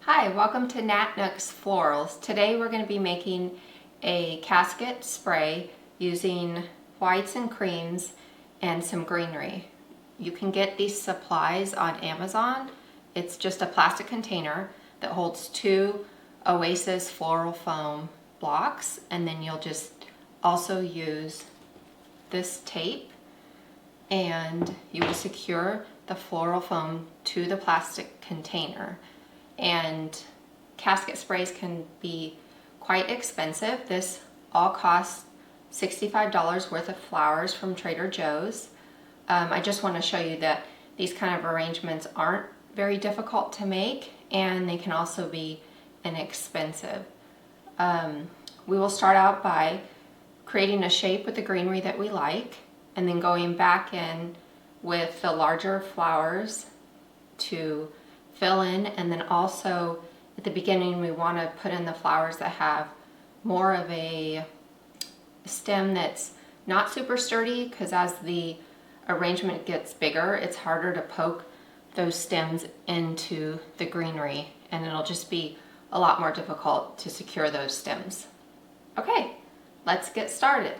Hi, welcome to Nat Nook's Florals. Today we're going to be making a casket spray using whites and creams and some greenery. You can get these supplies on Amazon. It's just a plastic container that holds 2 Oasis floral foam blocks, and then you'll just also use this tape and you will secure the floral foam to the plastic container. And casket sprays can be quite expensive. This all costs $65 worth of flowers from Trader Joe's. I just want to show you that these kind of arrangements aren't very difficult to make, and they can also be inexpensive. We will start out by creating a shape with the greenery that we like, and then going back in with the larger flowers to fill in, and then also at the beginning we want to put in the flowers that have more of a stem that's not super sturdy, because as the arrangement gets bigger it's harder to poke those stems into the greenery, and it'll just be a lot more difficult to secure those stems. Okay, let's get started.